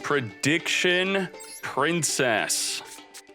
Prediction Princess.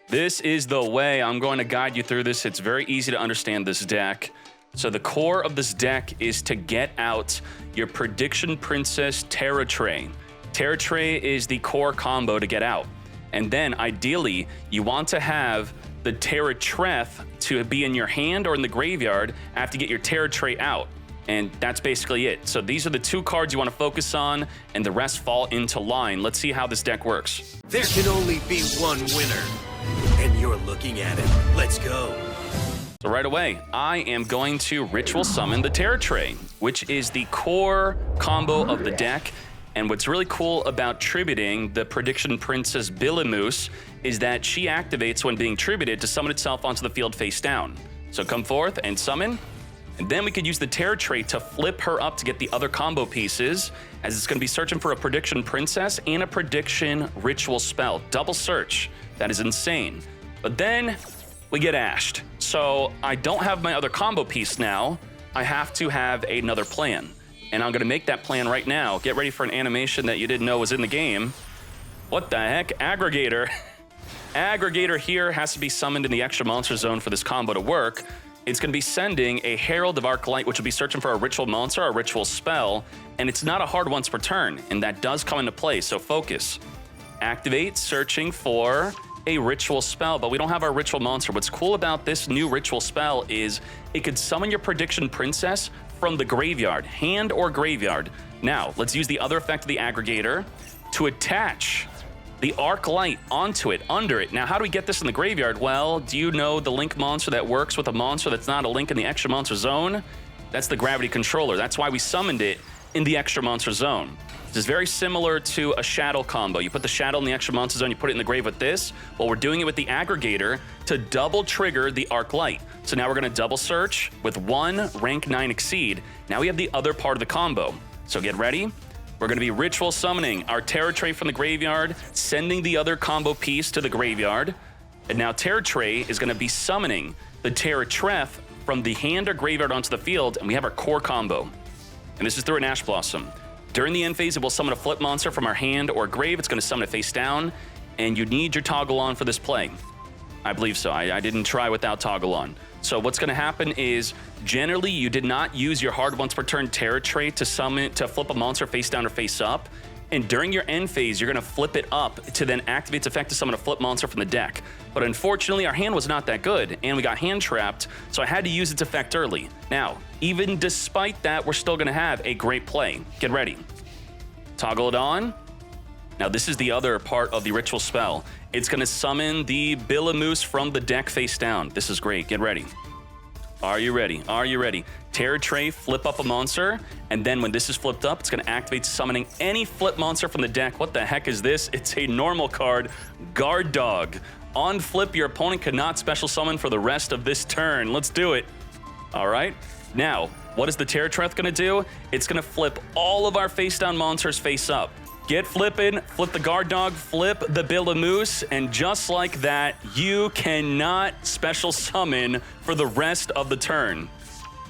This is the way I'm going to guide you through this. It's very easy to understand this deck. So the core of this deck is to get out your Prediction Princess Terra Tray. Terra Tray is the core combo to get out. And then ideally, you want to have the Terra Treth to be in your hand or in the graveyard after you get your Terra Tray out. And that's basically it. So these are the two cards you want to focus on, and the rest fall into line. Let's see how this deck works. There can only be one winner, and you're looking at it. Let's go. So right away, I am going to Ritual Summon the Terra Tray, which is the core combo of the deck. And what's really cool about tributing the Prediction Princess Billamoose is that she activates when being tributed to summon itself onto the field face down. So come forth and summon. And then we could use the Terra Tray to flip her up to get the other combo pieces, as it's going to be searching for a Prediction Princess and a Prediction Ritual spell. Double search. That is insane. But then we get ashed. So I don't have my other combo piece now. I have to have another plan. And I'm going to make that plan right now. Get ready for an animation that you didn't know was in the game. What the heck? Aggregator. Aggregator here has to be summoned in the extra monster zone for this combo to work. It's going to be sending a Herald of Arclight, which will be searching for a ritual monster or a ritual spell, and it's not a hard once per turn, and that does come into play, so focus. Activate, searching for a ritual spell, but we don't have our ritual monster. What's cool about this new ritual spell is it could summon your Prediction Princess from the graveyard, hand or graveyard. Now, let's use the other effect of the Aggregator to attach the Arc Light onto it, under it. Now, how do we get this in the graveyard? Well, do you know the Link monster that works with a monster that's not a Link in the extra monster zone? That's the Gravity Controller. That's why we summoned it in the extra monster zone. This is very similar to a Shadow combo. You put the Shadow in the extra monster zone, you put it in the grave with this. Well, we're doing it with the Aggregator to double trigger the Arc Light. So now we're gonna double search with one rank 9 exceed. Now we have the other part of the combo. So get ready. We're going to be ritual summoning our Terra Tray from the graveyard, sending the other combo piece to the graveyard. And now Terra Tray is going to be summoning the Terra Treth from the hand or graveyard onto the field, and we have our core combo. And this is through an Ash Blossom. During the end phase, it will summon a flip monster from our hand or grave. It's going to summon it face down, and you need your toggle on for this play. I believe so. I didn't try without toggle on. So what's going to happen is, generally, you did not use your hard once per turn Terra Tray to flip a monster face down or face up. And during your end phase, you're going to flip it up to then activate its effect to summon a flip monster from the deck. But unfortunately, our hand was not that good, and we got hand trapped, so I had to use its effect early. Now, even despite that, we're still going to have a great play. Get ready. Toggle it on. Now, this is the other part of the ritual spell. It's going to summon the Billamoose from the deck face down. This is great. Get ready. Are you ready? Are you ready? Terra Tray, flip up a monster, and then when this is flipped up, it's going to activate summoning any flip monster from the deck. What the heck is this? It's a normal card, Guard Dog. On flip, your opponent cannot special summon for the rest of this turn. Let's do it. All right. Now, what is the Terra Treth going to do? It's going to flip all of our face down monsters face up. Get flipping, flip the Guard Dog, flip the Billamoose, and just like that, you cannot special summon for the rest of the turn.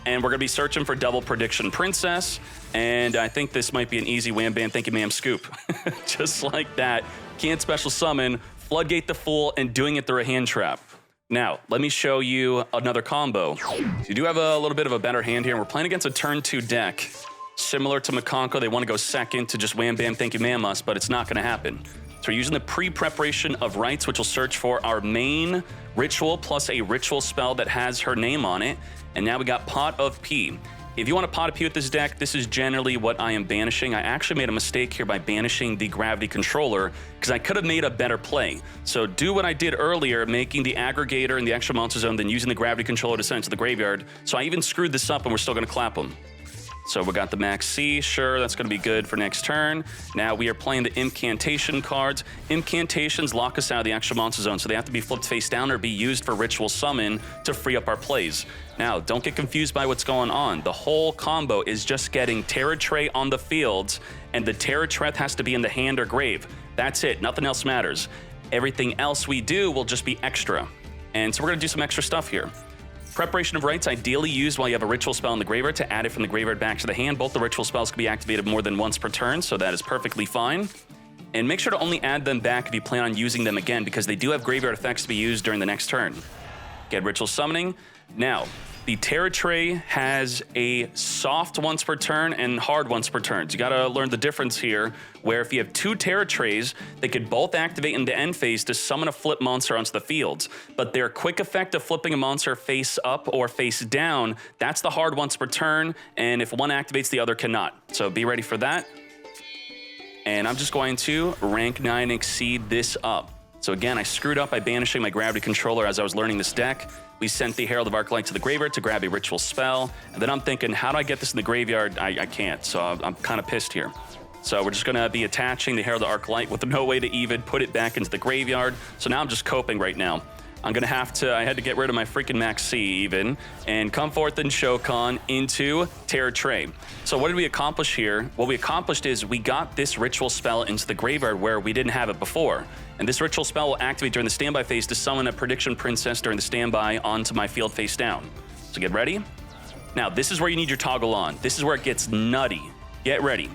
And we're going to be searching for double Prediction Princess, and I think this might be an easy wham bam thank you ma'am scoop. Just like that, can't special summon, Floodgate the Fool, and doing it through a hand trap. Now, let me show you another combo. So you do have a little bit of a better hand here, and we're playing against a turn 2 deck. Similar to Makonko, they want to go second to just wham bam thank you ma'am us, but it's not going to happen. So we're using the pre-preparation of rites, which will search for our main ritual plus a ritual spell that has her name on it. And now we got Pot of P. If you want a Pot of P with this deck, this is generally what I am banishing. I actually made a mistake here by banishing the Gravity Controller because I could have made a better play. So do what I did earlier, making the Aggregator in the extra monster zone, then using the Gravity Controller to send it to the graveyard. So I even screwed this up, and we're still going to clap them. So we got the Max C, sure, that's going to be good for next turn. Now we are playing the Incantation cards. Incantations lock us out of the extra monster zone, so they have to be flipped face down or be used for ritual summon to free up our plays. Now, don't get confused by what's going on. The whole combo is just getting Terra Tray on the field, and the Terra Treth has to be in the hand or grave. That's it, nothing else matters. Everything else we do will just be extra. And so we're going to do some extra stuff here. Preparation of rites, ideally used while you have a ritual spell in the graveyard to add it from the graveyard back to the hand. Both the ritual spells can be activated more than once per turn, so that is perfectly fine. And make sure to only add them back if you plan on using them again, because they do have graveyard effects to be used during the next turn. Get Ritual Summoning. Now, the Terra Tray has a soft once per turn and hard once per turn. So you gotta learn the difference here, where if you have 2 Terra Trays, they could both activate in the end phase to summon a flip monster onto the field. But their quick effect of flipping a monster face up or face down, that's the hard once per turn, and if one activates, the other cannot. So be ready for that. And I'm just going to rank 9 exceed this up. So again, I screwed up by banishing my gravity controller as I was learning this deck. We sent the Herald of Arclight to the graveyard to grab a ritual spell. And then I'm thinking, how do I get this in the graveyard? I can't, so I'm kind of pissed here. So we're just gonna be attaching the Herald of Arclight with no way to even put it back into the graveyard. So now I'm just coping right now. I'm gonna have to, I had to get rid of my freaking Max C even, and come forth and Shokan into Terra Tray. So what did we accomplish here? What we accomplished is we got this ritual spell into the graveyard where we didn't have it before. And this ritual spell will activate during the standby phase to summon a Prediction Princess during the standby onto my field face down. So get ready. Now this is where you need your toggle on. This is where it gets nutty. Get ready.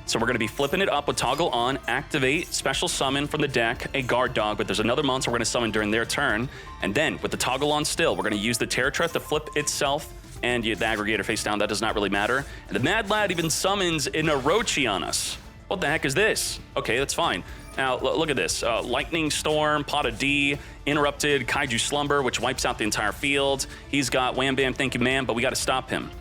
So we're going to be flipping it up with toggle on, activate, special summon from the deck, a guard dog, but there's another monster we're going to summon during their turn. And then with the toggle on still, we're going to use the Terra Trap to flip itself and the aggregator face down. That does not really matter. And the Mad Lad even summons an Orochi on us. What the heck is this? Okay, that's fine. Now, look at this. Lightning Storm, Pot of D, Interrupted, Kaiju Slumber, which wipes out the entire field. He's got Wham Bam Thank You Ma'am, but we got to stop him.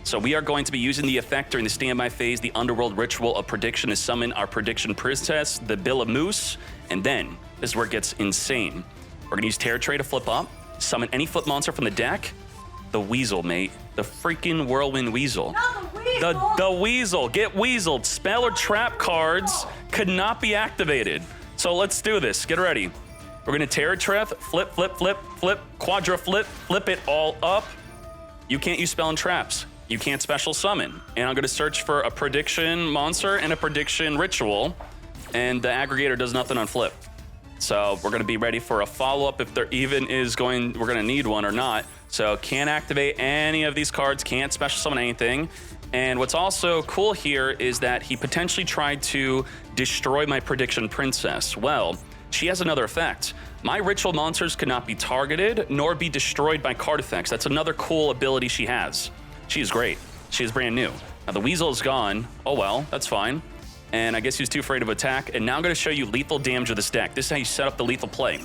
So we are going to be using the effect during the standby phase, the Underworld Ritual of Prediction, to summon our Prediction Princess, the Bill of Moose, and then this is where it gets insane. We're gonna use Terra Tray to flip up, summon any flip monster from the deck. The Weasel, mate. The freaking Whirlwind Weasel. Not the Weasel! The Weasel. Get Weaseled. Spell or trap cards could not be activated. So let's do this. Get ready. We're gonna Terra Trap, flip, flip, flip, flip, Quadra flip, flip it all up. You can't use spell and traps. You can't special summon. And I'm gonna search for a prediction monster and a prediction ritual, and the aggregator does nothing on flip. So we're gonna be ready for a follow-up if there even is we're gonna need one or not. So can't activate any of these cards, can't special summon anything. And what's also cool here is that he potentially tried to destroy my prediction princess. Well, she has another effect. My ritual monsters cannot be targeted nor be destroyed by card effects. That's another cool ability she has. She's great. She is brand new. Now the Weasel is gone. Oh well, that's fine. And I guess he was too afraid of attack. And now I'm gonna show you lethal damage of this deck. This is how you set up the lethal play.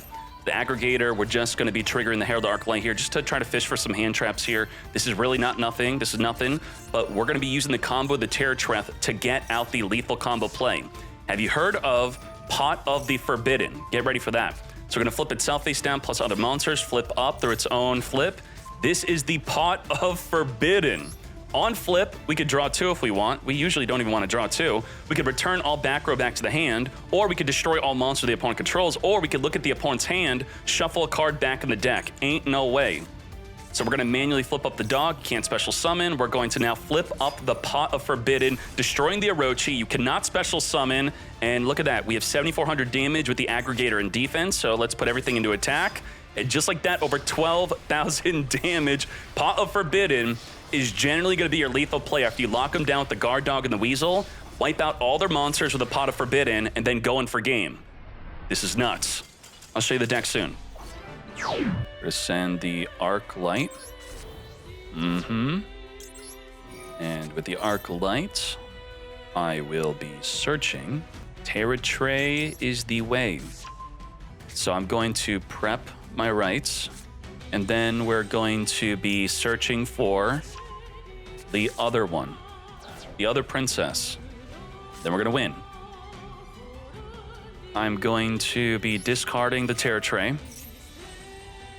The aggregator, we're just gonna be triggering the Herald Arclight here just to try to fish for some hand traps here. This is really not nothing, this is nothing, but we're gonna be using the combo, the Terra Trap, to get out the lethal combo play. Have you heard of Pot of the Forbidden? Get ready for that. So we're gonna flip itself face down plus other monsters, flip up through its own flip. This is the Pot of Forbidden. On flip, we could draw 2 if we want. We usually don't even want to draw 2. We could return all back row back to the hand, or we could destroy all monsters the opponent controls, or we could look at the opponent's hand, shuffle a card back in the deck. Ain't no way. So we're gonna manually flip up the dog, can't special summon. We're going to now flip up the Pot of Forbidden, destroying the Orochi. You cannot special summon, and look at that. We have 7,400 damage with the aggregator in defense, so let's put everything into attack. And just like that, over 12,000 damage. Pot of Forbidden is generally going to be your lethal play after you lock them down with the guard dog and the Weasel, wipe out all their monsters with a Pot of Forbidden, and then go in for game. This is nuts. I'll show you the deck soon. We're send the Arclight. And with the Arclight, I will be searching. Terra Tray is the way. So I'm going to prep my rights, and then we're going to be searching for the other one, the other princess. Then we're gonna win. I'm going to be discarding the Terra Tray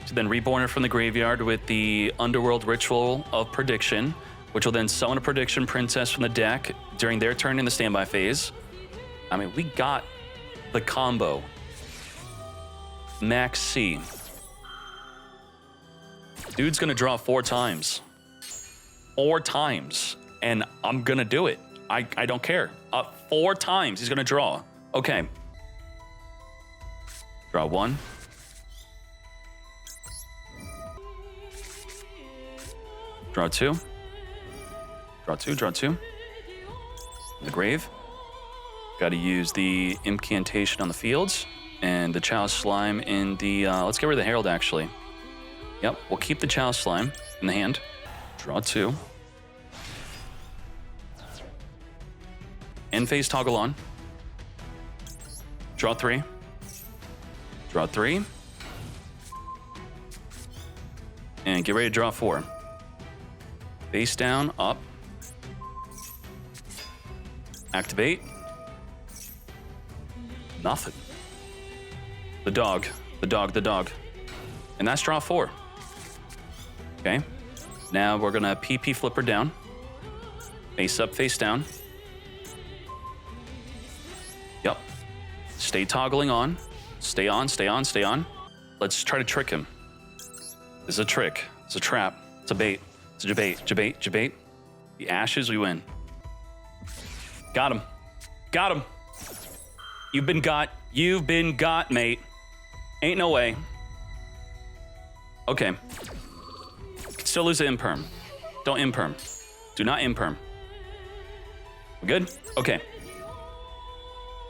to then reborn her from the graveyard with the Underworld Ritual of Prediction, which will then summon a Prediction Princess from the deck during their turn in the standby phase. I mean, we got the combo. Max C. Dude's gonna draw 4 times. 4 times. And I'm gonna do it. I don't care. 4 times he's gonna draw. Okay. Draw 1. Draw 2. Draw 2, draw 2. In the grave. Got to use the incantation on the fields and the Chalice Slime in the... let's get rid of the Herald, actually. Yep, we'll keep the Chalice Slime in the hand. Draw 2. End phase toggle on. Draw 3. Draw 3. And get ready to draw 4. Face down, up. Activate. Nothing. The dog, the dog, the dog. And that's draw 4. Okay. Now we're gonna PP flipper down. Face up, face down. Yep. Stay toggling on. Stay on, stay on, stay on. Let's try to trick him. This is a trick. It's a trap. It's a bait. It's a jabait, jabait, jabait. The ashes, we win. Got him. Got him. You've been got. You've been got, mate. Ain't no way. Okay. Still lose the imperm. Don't imperm. Do not imperm. We good? Okay.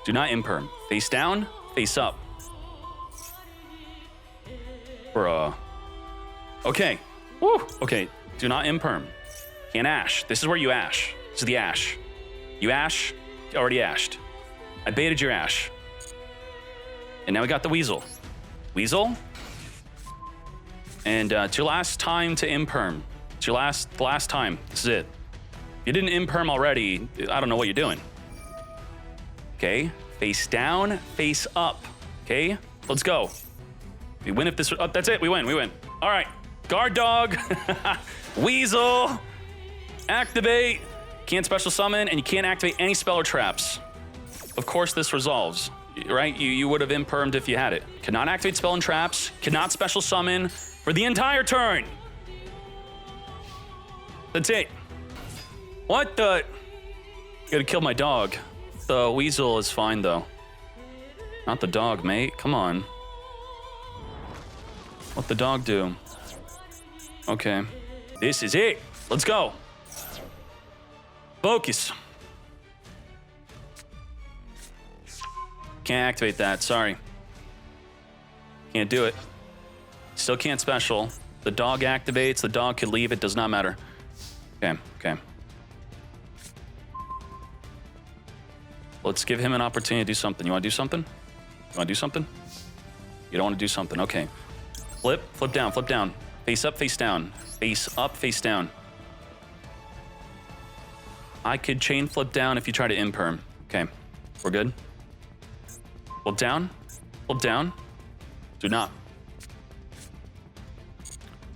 Do not imperm. Face down, face up. Bruh. Okay. Woo. Okay. Do not imperm. Can't ash. This is where you ash. This is the ash. You ash. You already ashed. I baited your ash. And now we got the weasel. Weasel. And it's your last time to imperm. It's your the last time. This is it. If you didn't imperm already, I don't know what you're doing. Okay. Face down, face up. Okay. Let's go. We win if this. Oh, that's it. We win. We win. All right. Guard dog. Weasel. Activate. Can't special summon, and you can't activate any spell or traps. Of course, this resolves. Right? You would have impermed if you had it. Cannot activate spell and traps. Cannot special summon for the entire turn. That's it. What the? You gotta kill my dog. The weasel is fine, though. Not the dog, mate. Come on. What'd the dog do? Okay. This is it. Let's go. Focus. Can't activate that. Sorry. Can't do it. Still can't special. The dog activates. The dog could leave. It does not matter. Okay. Okay. Let's give him an opportunity to do something. You want to do something? You want to do something? You don't want to do something. Okay. Flip. Flip down. Flip down. Face up. Face down. Face up. Face down. I could chain flip down if you try to imperm. Okay. We're good. Flip down. Flip down. Do not.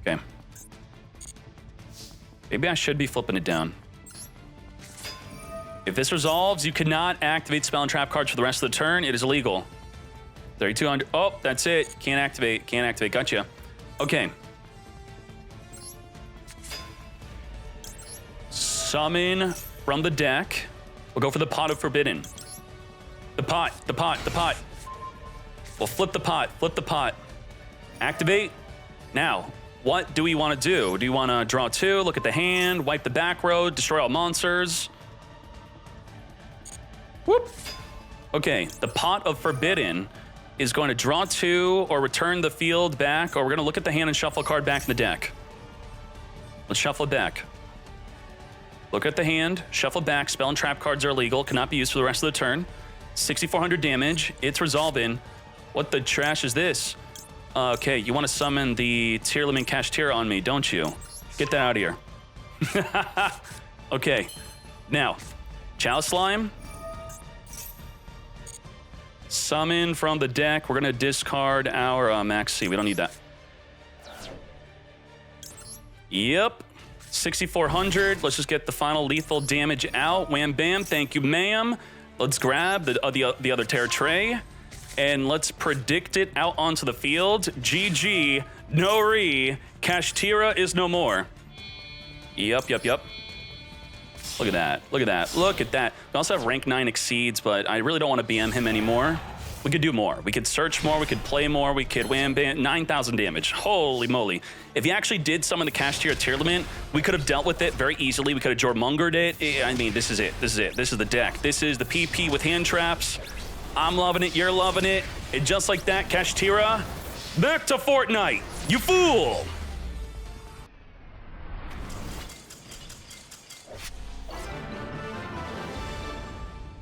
Okay. Maybe I should be flipping it down. If this resolves, you cannot activate spell and trap cards for the rest of the turn. It is illegal. 3,200. Oh, that's it. Can't activate. Can't activate. Gotcha. Okay. Summon from the deck. We'll go for the Pot of Forbidden. The pot. The pot. The pot. We'll flip the pot. Flip the pot. Activate. Now, what do we want to do? Do you want to draw 2, look at the hand, wipe the back row, destroy all monsters? Whoop. Okay, the Pot of Forbidden is going to draw 2 or return the field back, or we're going to look at the hand and shuffle a card back in the deck. Let's shuffle it back. Look at the hand, shuffle back, spell and trap cards are illegal, cannot be used for the rest of the turn. 6,400 damage, it's resolving. What the trash is this? Okay, you want to summon the Tearlaman Kashtira on me, don't you? Get that out of here. Okay, now, Chalice Slime. Summon from the deck. We're going to discard our Max C. We don't need that. Yep. 6,400. Let's just get the final lethal damage out. Wham, bam. Thank you, ma'am. Let's grab the other Terra tray. And let's predict it out onto the field. GG. No re. Kashtira is no more. Yep, yep, yep. Look at that. Look at that. Look at that. We also have rank 9 exceeds, but I really don't want to BM him anymore. We could do more. We could search more, we could play more, we could wham bam, 9,000 damage. Holy moly. If you actually did summon the cash tier tier limit, we could have dealt with it very easily. We could have Jormungered it. I mean, this is it. This is it. This is the deck. This is the PP with hand traps. I'm loving it. You're loving it. And just like that, Kashtira, back to Fortnite. You fool!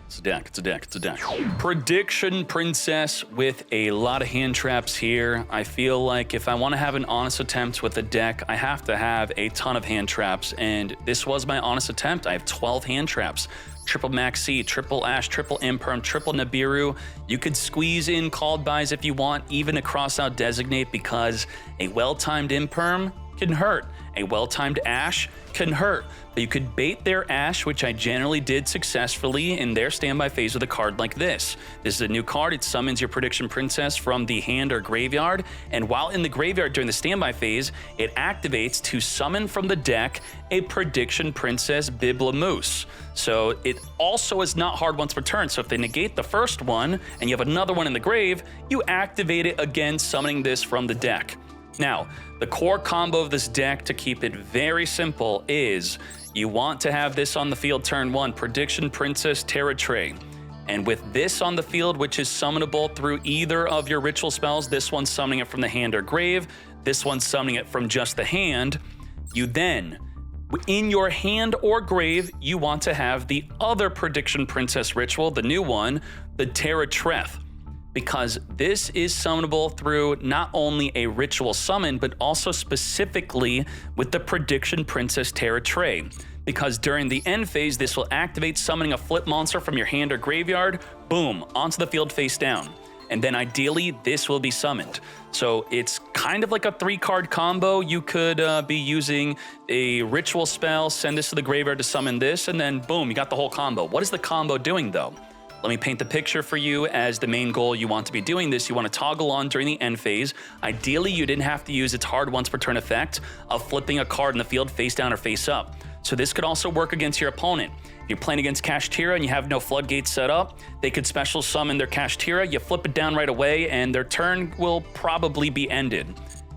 It's a deck, it's a deck, it's a deck. Prediction Princess with a lot of hand traps here. I feel like if I want to have an honest attempt with the deck, I have to have a ton of hand traps, and this was my honest attempt. I have 12 hand traps. Triple Maxi, triple Ash, triple Imperm, triple Nibiru. You could squeeze in called buys if you want, even a cross out designate, because a well-timed Imperm can hurt. A well-timed Ash can hurt, but you could bait their Ash, which I generally did successfully in their standby phase with a card like this. This is a new card. It summons your Prediction Princess from the hand or graveyard, and while in the graveyard during the standby phase, it activates to summon from the deck a Prediction Princess Biblamoose. So it also is not hard once per turn, so if they negate the first one and you have another one in the grave, you activate it again, summoning this from the deck. Now, the core combo of this deck, to keep it very simple, is you want to have this on the field turn 1, Prediction Princess Terra Tray. And with this on the field, which is summonable through either of your ritual spells, this one's summoning it from the hand or grave, this one's summoning it from just the hand, you then, in your hand or grave, you want to have the other Prediction Princess ritual, the new one, the Terra Treth. Because this is summonable through not only a ritual summon, but also specifically with the Prediction Princess Terra Tray. Because during the end phase, this will activate summoning a flip monster from your hand or graveyard, boom, onto the field face down. And then ideally, this will be summoned. So it's kind of like a 3-card combo. You could be using a ritual spell, send this to the graveyard to summon this, and then boom, you got the whole combo. What is the combo doing though? Let me paint the picture for you. As the main goal you want to be doing this, you want to toggle on during the end phase. Ideally, you didn't have to use its hard once per turn effect of flipping a card in the field face down or face up. So this could also work against your opponent. If you're playing against Kashtira and you have no floodgates set up, they could special summon their Kashtira, you flip it down right away, and their turn will probably be ended.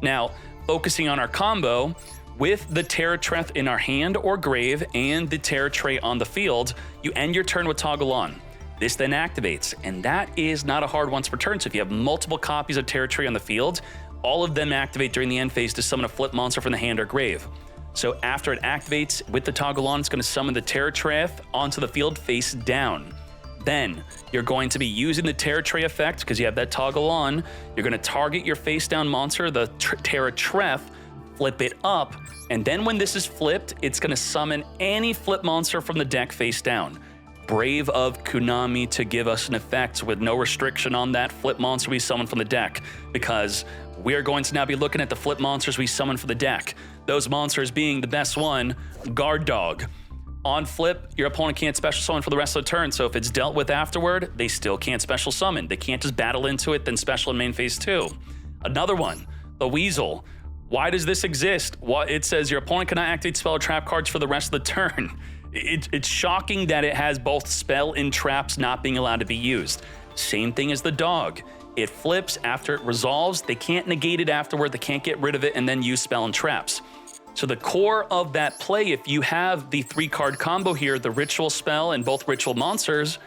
Now, focusing on our combo, with the Terra Treth in our hand or grave and the Terra Tray on the field, you end your turn with toggle on. This then activates, and that is not a hard once per turn. So if you have multiple copies of Terra Tray on the field, all of them activate during the end phase to summon a flip monster from the hand or grave. So after it activates with the toggle on, it's going to summon the Terra Tray onto the field face down. Then you're going to be using the Terra Tray effect because you have that toggle on. You're going to target your face down monster, the Terra Tray, flip it up, and then when this is flipped, it's going to summon any flip monster from the deck face down. Brave of Konami to give us an effect with no restriction on that flip monster we summon from the deck, because we're going to now be looking at the flip monsters we summon from the deck. Those monsters being the best one, Guard Dog. On flip, your opponent can't special summon for the rest of the turn, so if it's dealt with afterward, they still can't special summon. They can't just battle into it, then special in main phase 2. Another one, the Weasel. Why does this exist? It says your opponent cannot activate spell or trap cards for the rest of the turn. It's shocking that it has both spell and traps not being allowed to be used. Same thing as the dog. It flips after it resolves. They can't negate it afterward. They can't get rid of it and then use spell and traps. So the core of that play, if you have the 3-card combo here, the ritual spell and both ritual monsters,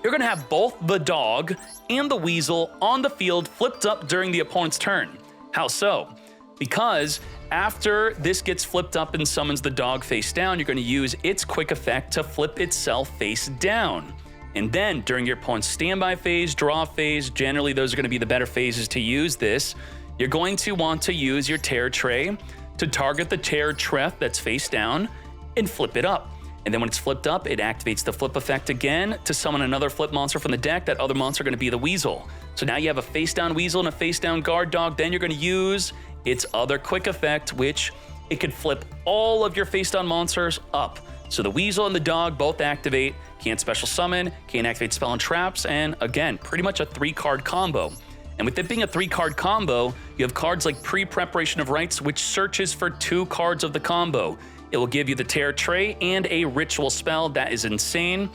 you're going to have both the dog and the weasel on the field flipped up during the opponent's turn. How so? Because after this gets flipped up and summons the dog face down, you're going to use its quick effect to flip itself face down. And then during your opponent's standby phase, draw phase, generally those are going to be the better phases to use this, you're going to want to use your Terra Tray to target the Terra Treth that's face down and flip it up. And then when it's flipped up, it activates the flip effect again to summon another flip monster from the deck. That other monster going to be the Weasel. So now you have a face down Weasel and a face down Guard Dog. Then you're going to use its other quick effect, which it could flip all of your face down monsters up. So the Weasel and the dog both activate, can't special summon, can't activate spell and traps, and again, pretty much a 3-card combo. And with it being a 3-card combo, you have cards like Pre-Preparation of Rites, which searches for 2 cards of the combo. It will give you the Terra Tray and a ritual spell. That is insane.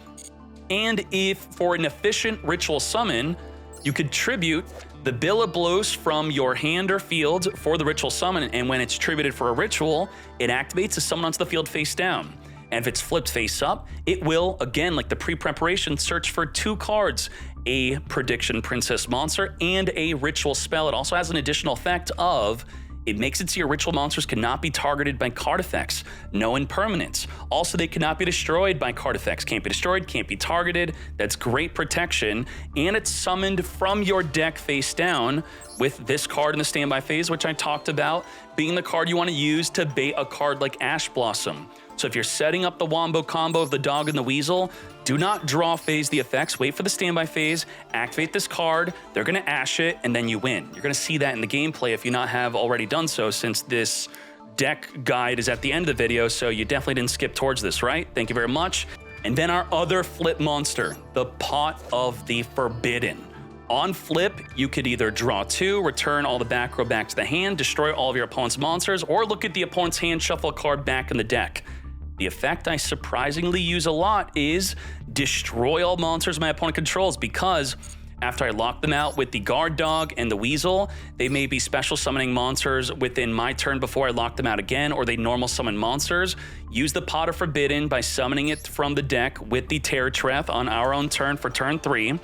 And if for an efficient ritual summon, you could tribute the Biliblos from your hand or field for the ritual summon, and when it's tributed for a ritual, it activates to summon onto the field face down. And if it's flipped face up, it will, again, like the pre-preparation, search for 2 cards, a Prediction Princess monster and a ritual spell. It also has an additional effect of it makes it so your ritual monsters cannot be targeted by card effects. No impermanence. Also, they cannot be destroyed by card effects. Can't be destroyed, can't be targeted. That's great protection. And it's summoned from your deck face down with this card in the standby phase, which I talked about, being the card you want to use to bait a card like Ash Blossom. So if you're setting up the wombo combo of the dog and the weasel, do not draw phase the effects, wait for the standby phase, activate this card, they're gonna ash it, and then you win. You're gonna see that in the gameplay if you not have already done so, since this deck guide is at the end of the video, so you definitely didn't skip towards this, right? Thank you very much. And then our other flip monster, the Pot of the Forbidden. On flip, you could either draw 2, return all the back row back to the hand, destroy all of your opponent's monsters, or look at the opponent's hand, shuffle a card back in the deck. The effect I surprisingly use a lot is destroy all monsters my opponent controls, because after I lock them out with the guard dog and the weasel, they may be special summoning monsters within my turn before I lock them out again, or they normal summon monsters. Use the Pot of Forbidden by summoning it from the deck with the Terror Tref on our own turn for turn 3.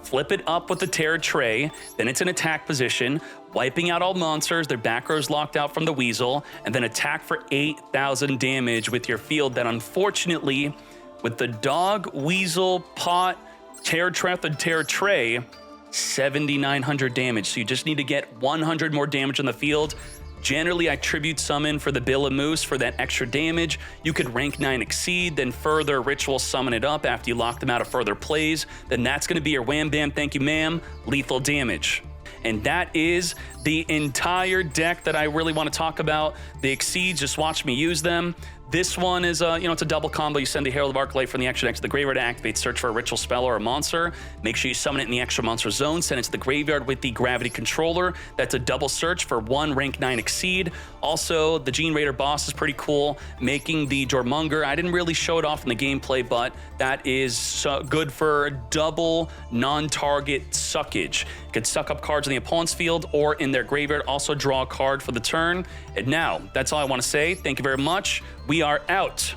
Flip it up with the Terror Tray, then it's in attack position, wiping out all monsters, their back row's locked out from the weasel, and then attack for 8,000 damage with your field that unfortunately, with the dog, weasel, pot, Terror Trap, and Terror Tray, 7,900 damage. So you just need to get 100 more damage on the field. Generally, I tribute summon for the Bill of Moose for that extra damage. You could rank 9 exceed, then further ritual summon it up after you lock them out of further plays. Then that's going to be your wham bam, thank you ma'am, lethal damage. And that is the entire deck that I really want to talk about. The exceeds, just watch me use them. This one is, it's a double combo. You send the Herald of Arclight from the extra deck to the graveyard to activate, search for a ritual spell or a monster. Make sure you summon it in the extra monster zone. Send it to the graveyard with the Gravity Controller. That's a double search for 1 rank 9 exceed. Also, the Gene Raider boss is pretty cool, making the Jormunger. I didn't really show it off in the gameplay, but that is good for double non-target suckage. You could suck up cards in the opponent's field or in their graveyard. Also draw a card for the turn. And now, that's all I want to say. Thank you very much. We are out.